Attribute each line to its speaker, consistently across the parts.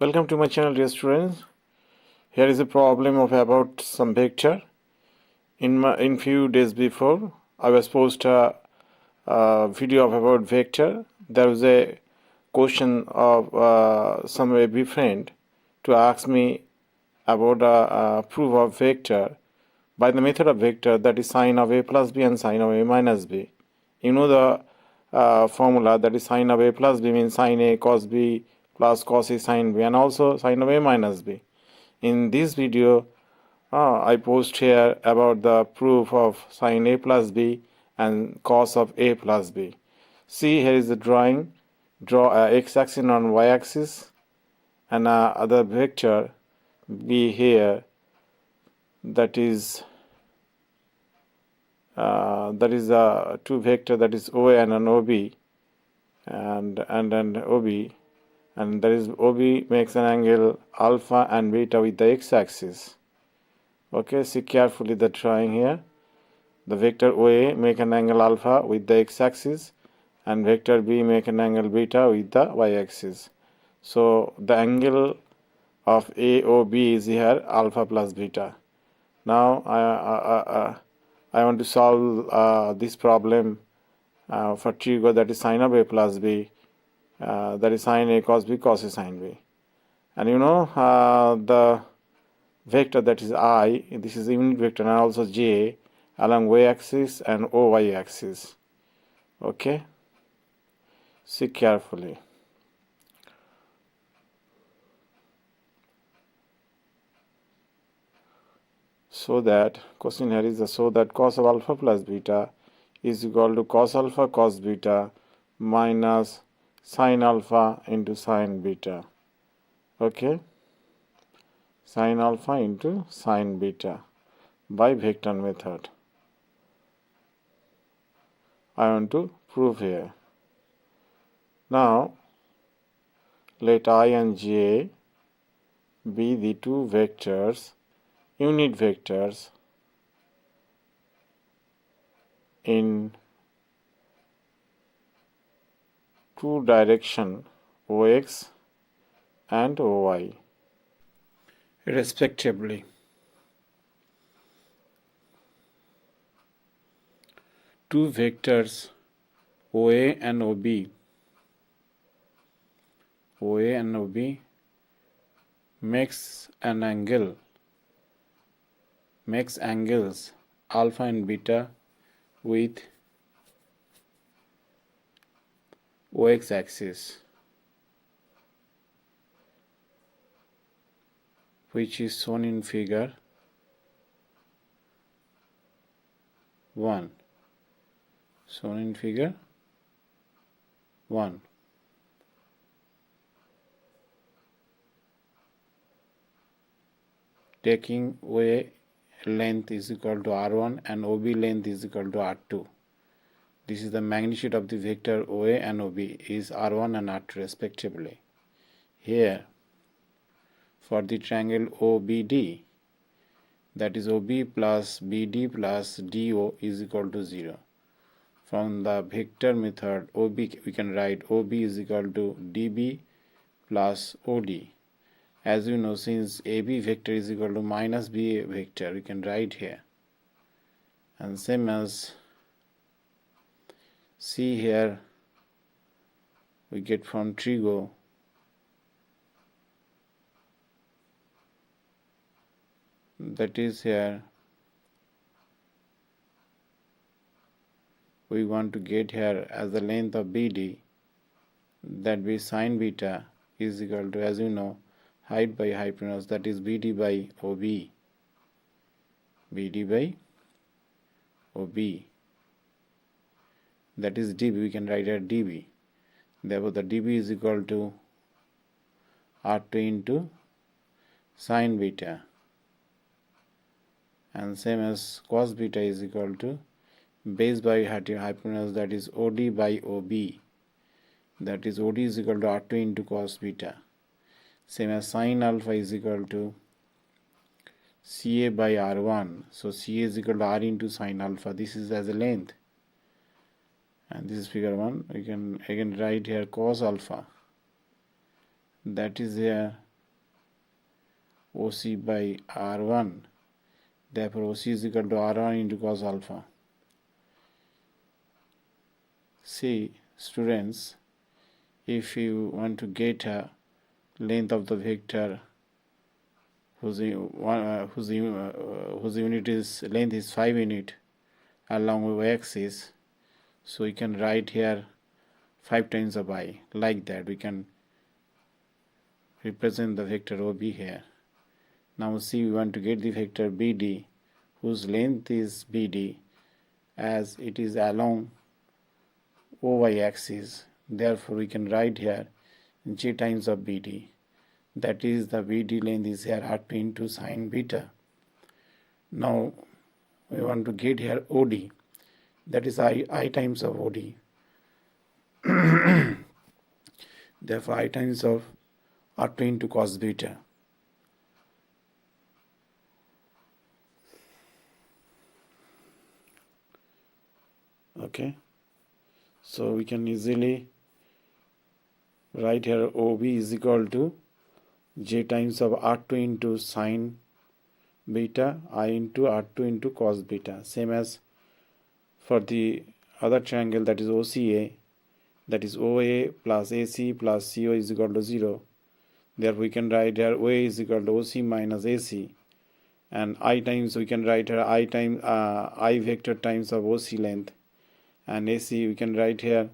Speaker 1: Welcome to my channel, dear students. Here is a problem of about some vector. In few days before, I was post a video of about vector. There was a question of some web friend to ask me about a proof of vector by the method of vector, that is sin of a plus b and sin of a minus b. You know the formula, that is sin of a plus b means sin a cos b plus cosA sin b, and also sin of a minus b. In this video, I post here about the proof of sin a plus b and cos of a plus b. See, here is the drawing. Draw x-axis on y-axis and other vector b here, that is two vector, that is OA and an OB, and OB, and that is OB makes an angle alpha and beta with the x-axis. Okay, see carefully the drawing here. The vector OA make an angle alpha with the x-axis, and vector B make an angle beta with the y-axis. So the angle of AOB is here alpha plus beta. Now I want to solve this problem for trigo, that is sin of a plus b, that is sin a cos b cos a sin b. And you know the vector, that is I, this is unit vector, and also j along y-axis and y-axis. Okay, see carefully. So that question here is so that cos of alpha plus beta is equal to cos alpha cos beta minus sin alpha into sin beta. Okay, sin alpha into sin beta by vector method. I want to prove here. Now let I and j be the two vectors, unit vectors in two direction, ox and oy respectively. Two vectors OA and OB, OA and OB makes angles alpha and beta with OX axis, which is shown in figure 1. Shown in figure 1. Taking OA length is equal to R1 and OB length is equal to R2. This is the magnitude of the vector OA and OB is R1 and R2 respectively. Here, for the triangle OBD, that is OB plus BD plus DO is equal to 0. From the vector method OB, we can write OB is equal to DB plus OD. As you know, since AB vector is equal to minus BA vector, we can write here. And same as C here, we get from trigo that is here, we want to get here as the length of BD, that be sin beta is equal to, as you know, height by hypotenuse, that is BD by OB. BD by OB. That is DB, we can write at DB. Therefore, the DB is equal to R2 into sin beta. And same as cos beta is equal to base by hypotenuse, that is OD by OB. That is OD is equal to R2 into cos beta. Same as sin alpha is equal to CA by R1. So CA is equal to R into sin alpha. This is as a length. And this is figure 1. We can again write here cos alpha. That is here OC by R1. Therefore, OC is equal to R1 into cos alpha. See, students, if you want to get a length of the vector whose unit is length is 5 unit along y-axis, so we can write here 5 times of I. Like that, we can represent the vector OB here. Now see, we want to get the vector BD whose length is BD as it is along OY axis. Therefore, we can write here J times of BD. That is, the BD length is here R2 into sin beta. Now we want to get here OD. That is I times of OD. Therefore, I times of R2 into cos beta. Okay, so we can easily write here OB is equal to J times of R2 into sin beta, I into R2 into cos beta. Same as for the other triangle, that is OCA, that is OA plus AC plus CO is equal to 0. Therefore, we can write here OA is equal to OC minus AC, and I times we can write here I times I vector times of OC length, and AC we can write here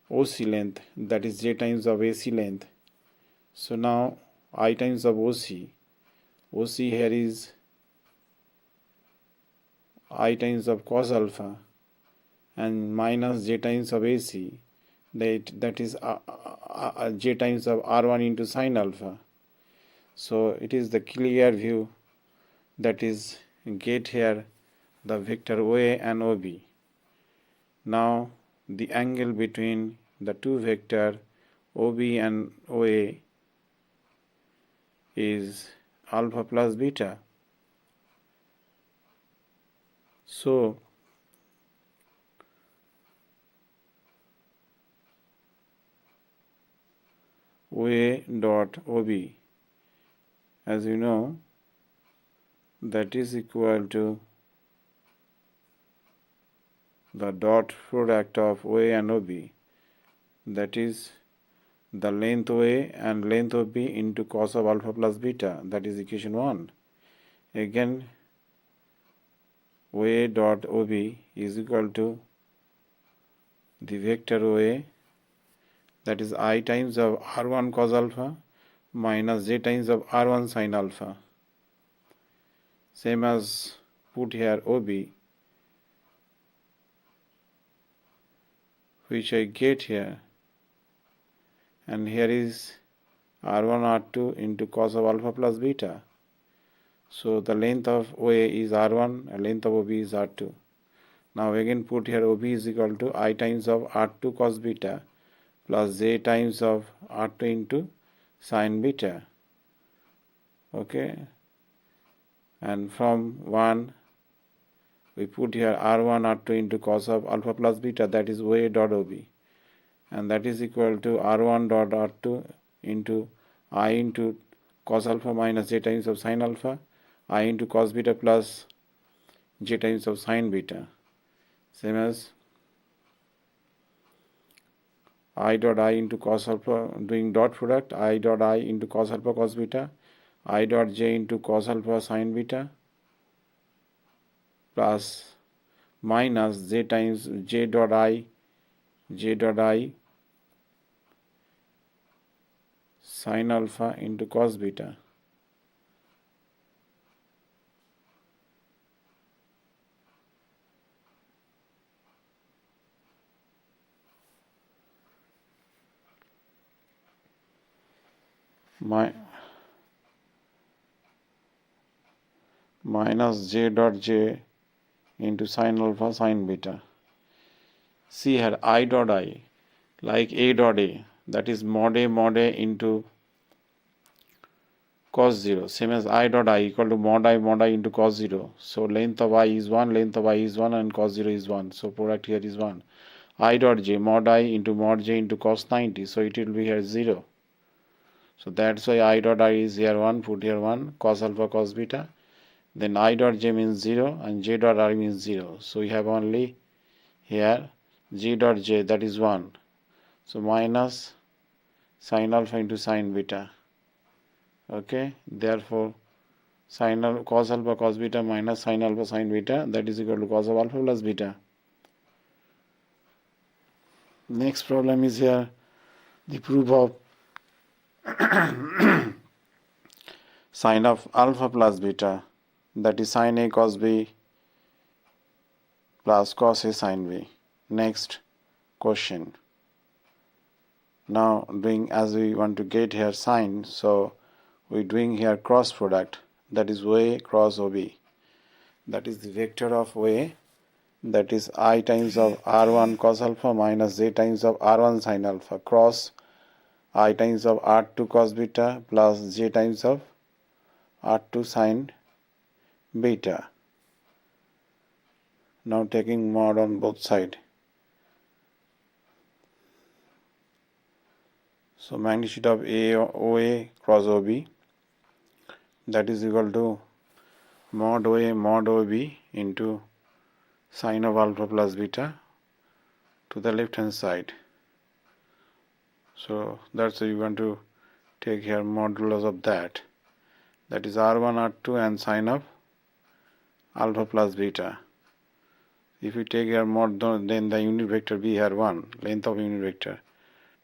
Speaker 1: OC length, that is J times of AC length. So now I times of OC here is I times of cos alpha, and minus J times of AC, that is J times of R1 into sin alpha. So it is the clear view, that is get here the vector OA and OB. Now the angle between the two vector OB and OA is alpha plus beta. So OA dot OB, as you know, that is equal to the dot product of OA and OB, that is the length OA and length OB into cos of alpha plus beta, that is equation 1. Again, OA dot OB is equal to the vector OA, that is I times of R1 cos alpha minus J times of R1 sin alpha. Same as put here OB, which I get here, and here is R1 R2 into cos of alpha plus beta. So the length of OA is R1 and length of OB is R2. Now again put here OB is equal to I times of R2 cos beta plus J times of R2 into sin beta. Okay, and from 1 we put here R1 R2 into cos of alpha plus beta, that is OA dot OB, and that is equal to R1 dot R2 into I into cos alpha minus J times of sin alpha, I into cos beta plus J times of sin beta. Same as I dot I into cos alpha, doing dot product, I dot I into cos alpha cos beta, I dot J into cos alpha sin beta plus minus J times J dot I sin alpha into cos beta. Minus J dot J into sin alpha sin beta. See here I dot I, like A dot A, that is mod A into cos 0. Same as I dot I equal to mod I into cos 0. So length of I is 1, length of I is 1, and cos 0 is 1. So product here is 1. I dot J, mod I into mod J into cos 90. So it will be here 0. So that's why I dot I is here 1, put here 1, cos alpha cos beta. Then I dot j means 0 and j dot r means 0. So we have only here g dot j, that is 1. So minus sin alpha into sin beta. Okay, therefore cos alpha cos beta minus sin alpha sin beta, that is equal to cos of alpha plus beta. Next problem is here the proof of sin of alpha plus beta, that is sin A cos B plus cos A sin B. Next question. Now doing, as we want to get here sin, so we're doing here cross product, that is OA cross OB. That is the vector of OA, that is I times of R1 cos alpha minus j times of R1 sin alpha cross I times of R2 cos beta plus j times of R2 sin beta. Now taking mod on both sides. So magnitude of OA cross OB, that is equal to mod OA mod OB into sin of alpha plus beta to the left hand side. So that's why you want to take here modulus of that. That is R1 R2 and sin of alpha plus beta. If you take here mod, then the unit vector be here 1, length of unit vector.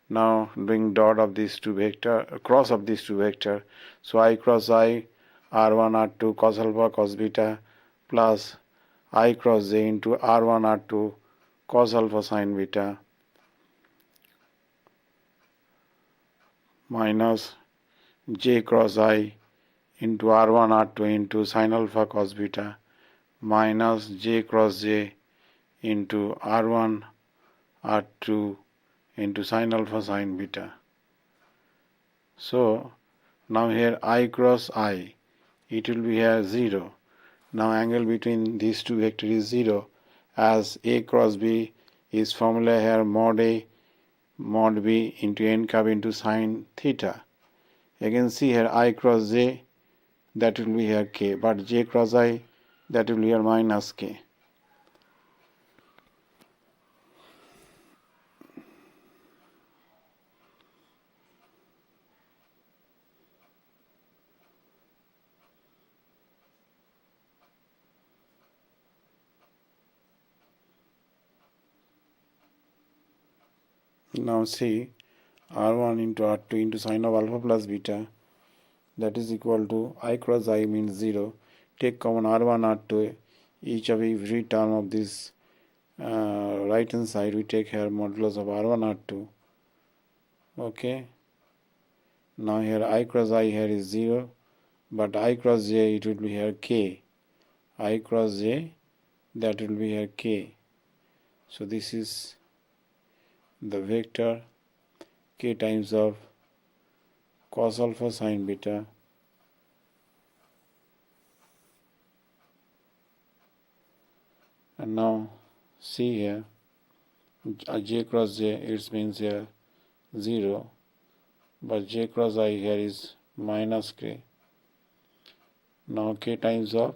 Speaker 1: Now doing dot of these two vector, cross of these two vector. So I cross I, R1 R2 cos alpha cos beta plus I cross j into R1 R2 cos alpha sin beta minus j cross I into R1 R2 into sin alpha cos beta minus j cross j into R1 R2 into sin alpha sin beta. So now here I cross I, it will be here 0. Now angle between these two vectors is 0, as A cross B is formula here mod A mod B into n cap into sin theta. Again see here I cross J, that will be here K, but J cross I, that will be here minus K. Now see R1 into R2 into sin of alpha plus beta, that is equal to I cross I means 0. Take common R1 R2, each of every term of this right hand side we take here modulus of R1 R2. Okay, now here I cross I here is 0, but I cross j it will be here k. I cross j, that will be here k. So this is the vector k times of cos alpha sin beta and now see here j cross j, it means here 0, but j cross I here is minus k. Now k times of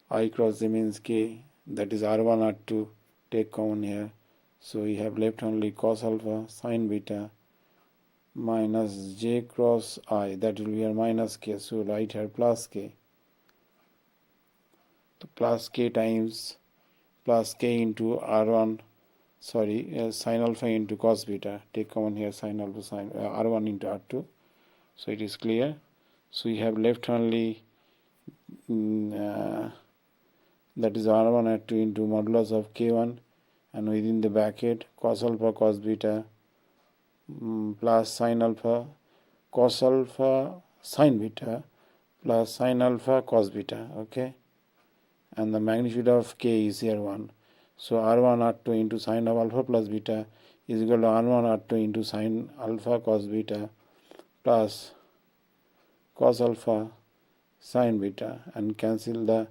Speaker 1: I cross j means k, that is R1 R2, take common here. So we have left only cos alpha sin beta minus j cross I, that will be here minus k, so write here plus k. So plus k times plus k into R1, sin alpha into cos beta, take common here sin alpha sin R1 into R2, so it is clear. So we have left only that is R1 R2 into modulus of k1 and within the bracket cos alpha cos beta plus sin alpha cos alpha sin beta plus sin alpha cos beta. Okay, and the magnitude of k is here 1. So R1 R2 into sin of alpha plus beta is equal to R1 R2 into sin alpha cos beta plus cos alpha sin beta, and cancel the